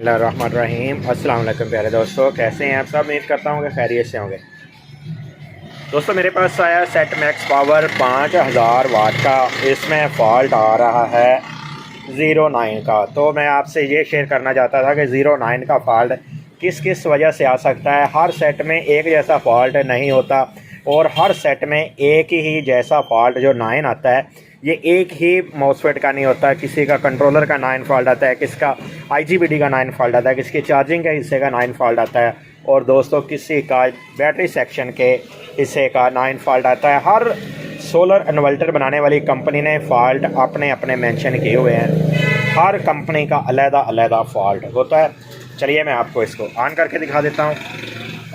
रहीम अस्सलाम वालेकुम प्यारे दोस्तों, कैसे हैं आप सब। उम्मीद करता हूँ कि खैरियत से होंगे। दोस्तों मेरे पास आया सेट मैक्स पावर 5000 वाट का। इसमें फ़ॉल्ट आ रहा है 09 का। तो मैं आपसे ये शेयर करना चाहता था कि 09 का फ़ॉल्ट किस किस वजह से आ सकता है। हर सेट में एक जैसा फ़ॉल्ट नहीं होता और हर सेट में एक ही जैसा फ़ॉल्ट जो 9 आता है ये एक ही मॉसफेट का नहीं होता। किसी का कंट्रोलर का 9 फॉल्ट आता है, किसका आईजीबीटी का 9 फॉल्ट आता है, किसकी चार्जिंग के हिस्से का 9 फॉल्ट आता है और दोस्तों किसी का बैटरी सेक्शन के हिस्से का 9 फॉल्ट आता है। हर सोलर इन्वर्टर बनाने वाली कंपनी ने फ़ॉल्ट अपने अपने मेंशन किए हुए हैं। हर कंपनी का अलग अलग फ़ॉल्ट होता है। चलिए मैं आपको इसको ऑन करके दिखा देता हूँ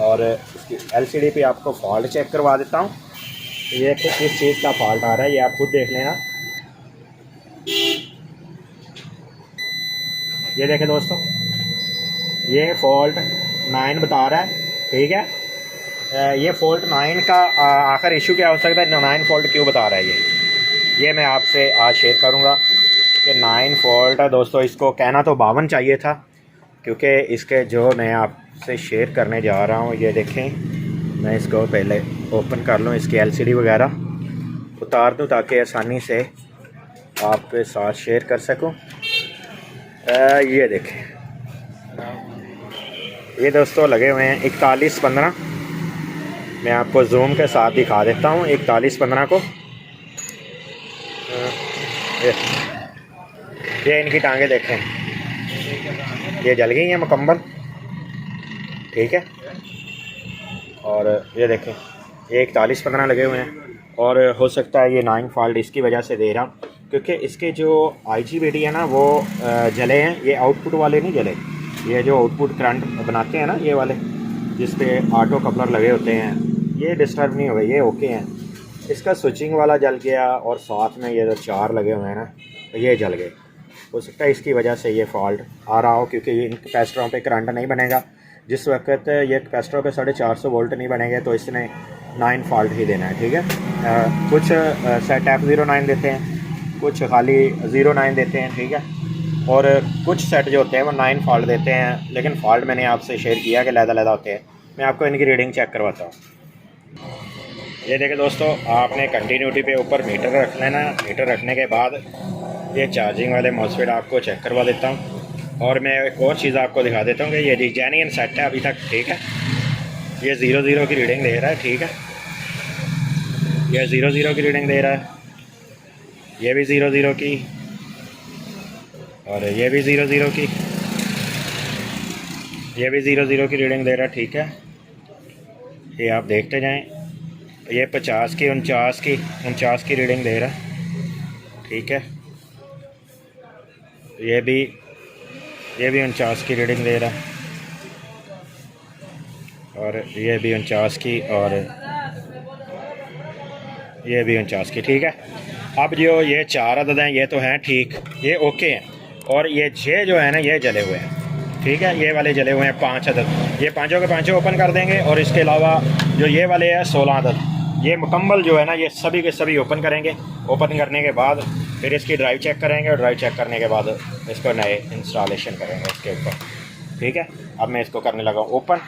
और इसकी एलसीडी पे आपको फ़ॉल्ट चेक करवा देता हूँ। ये किस चीज़ का फ़ॉल्ट आ रहा है ये आप खुद देख लेना। ये देखें दोस्तों, ये फ़ॉल्ट 9 बता रहा है, ठीक है। ये फ़ॉल्ट 9 का आखिर इशू क्या हो सकता है, 9 फ़ॉल्ट क्यों बता रहा है ये मैं आपसे आज शेयर करूँगा कि 9 फ़ॉल्ट है। दोस्तों इसको कहना तो 52 चाहिए था, क्योंकि इसके जो मैं आपसे शेयर करने जा रहा हूँ ये देखें। मैं इसको पहले ओपन कर लूँ, इसकी एलसीडी वगैरह उतार दूँ ताकि आसानी से आपके साथ शेयर कर सकूँ। ये देखें, ये दोस्तों लगे हुए हैं 4115। मैं आपको जूम के साथ दिखा देता हूँ 4115 को। ये इनकी टांगे देखें, ये जल गई हैं मुकम्मल, ठीक है। और ये देखें ये 4115 लगे हुए हैं और हो सकता है ये 9 फॉल्ट इसकी वजह से दे रहा, क्योंकि इसके जो आईजीबीटी है ना वो जले हैं। ये आउटपुट वाले नहीं जले, ये जो आउटपुट करंट बनाते हैं ना ये वाले जिस पे ऑटो कपलर लगे होते हैं, ये डिस्टर्ब नहीं हुए, ये ओके हैं। इसका स्विचिंग वाला जल गया और साथ में ये जो 4 लगे हुए हैं ना ये जल गए। हो सकता है इसकी वजह से ये फ़ॉल्ट आ रहा हो, क्योंकि ये इन कैपेसिटरों पे करंट नहीं बनेगा। जिस वक्त ये कैपेसिटरों पे 450 वोल्ट नहीं बनेंगे तो इसने 9 फॉल्ट ही देना है, ठीक है। कुछ सेट F09 देते हैं, कुछ खाली 09 देते हैं, ठीक है। और कुछ सेट जो होते हैं वो 9 फॉल्ट देते हैं, लेकिन फ़ॉल्ट मैंने आपसे शेयर किया कि अलग-अलग होते हैं। मैं आपको इनकी रीडिंग चेक करवाता हूँ। ये देखें दोस्तों, आपने कंटिन्यूटी पे ऊपर मीटर रख लेना। मीटर रखने के बाद ये चार्जिंग वाले मॉसफेट आपको चेक करवा देता हूँ और मैं एक और चीज़ आपको दिखा देता हूँ कि ये जेन्युइन सेट है अभी तक, ठीक है। ये 00 की रीडिंग दे रहा है, ठीक है। ये 00 की रीडिंग दे रहा है, ये भी 00 की और ये भी 00 की, ये भी 00 की रीडिंग दे रहा है, ठीक है। ये आप देखते जाएं। ये 50 की 49 की रीडिंग दे रहा है, ठीक है। ये भी 49 की रीडिंग दे रहा है और ये भी 49 की और ये भी 49 की, ठीक है। अब जो ये 4 अदद हैं ये तो हैं ठीक, ये ओके हैं। और ये जो है ना ये जले हुए हैं, ठीक है। ये वाले जले हुए हैं 5 अदद, ये पाँचों के पाँचों ओपन कर देंगे। और इसके अलावा जो ये वाले हैं 16 अदद, ये मुकम्मल जो है ना ये सभी के सभी ओपन करेंगे। ओपन करने के बाद फिर इसकी ड्राइव चेक करेंगे और ड्राइव चेक करने के बाद इसको नए इंस्टॉलेशन करेंगे इसके ऊपर, ठीक है। अब मैं इसको करने लगा ओपन।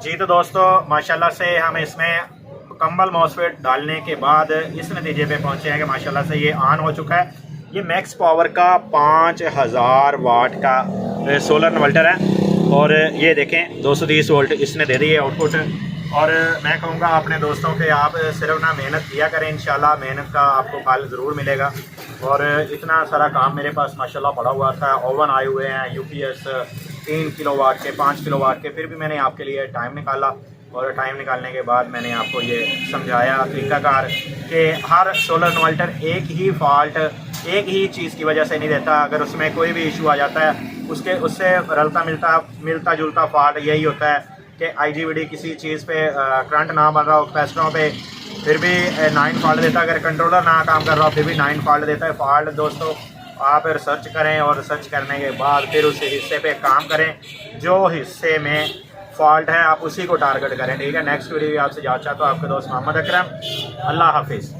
जी तो दोस्तों माशाल्लाह से हम इसमें मुकम्मल मॉसफेट डालने के बाद इस नतीजे पे पहुंचे हैं कि माशाल्लाह से ये ऑन हो चुका है। ये मैक्स पावर का 5000 वाट का सोलर इन्वर्टर है और ये देखें 230 वोल्ट इसने दे दी है आउटपुट। और मैं कहूँगा अपने दोस्तों के आप सिर्फ ना मेहनत किया करें, इंशाल्लाह मेहनत का आपको फल ज़रूर मिलेगा। और इतना सारा काम मेरे पास माशाल्लाह पड़ा हुआ था, ओवन आए हुए हैं UPS 3 किलोवाट के 5 किलोवाट के, फिर भी मैंने आपके लिए टाइम निकाला और टाइम निकालने के बाद मैंने आपको ये समझाया तरीक़ाकार कि हर सोलर इन्वर्टर एक ही फॉल्ट एक ही चीज़ की वजह से नहीं देता। अगर उसमें कोई भी इशू आ जाता है उससे मिलता जुलता फॉल्ट यही होता है कि IGBT किसी चीज़ पे करंट ना बन रहा हो, कैपेसिटरों पे फिर भी 9 फॉल्ट देता है। अगर कंट्रोलर ना काम कर रहा हो फिर भी 9 फॉल्ट देता है। फॉल्ट दोस्तों आप रिसर्च करें और रिसर्च करने के बाद फिर उस हिस्से पे काम करें, जो हिस्से में फॉल्ट है आप उसी को टारगेट करें। ठीक है, नेक्स्ट वीडियो आपसे जांचा तो आपके दोस्त मोहम्मद अकरम। अल्लाह हाफिज़।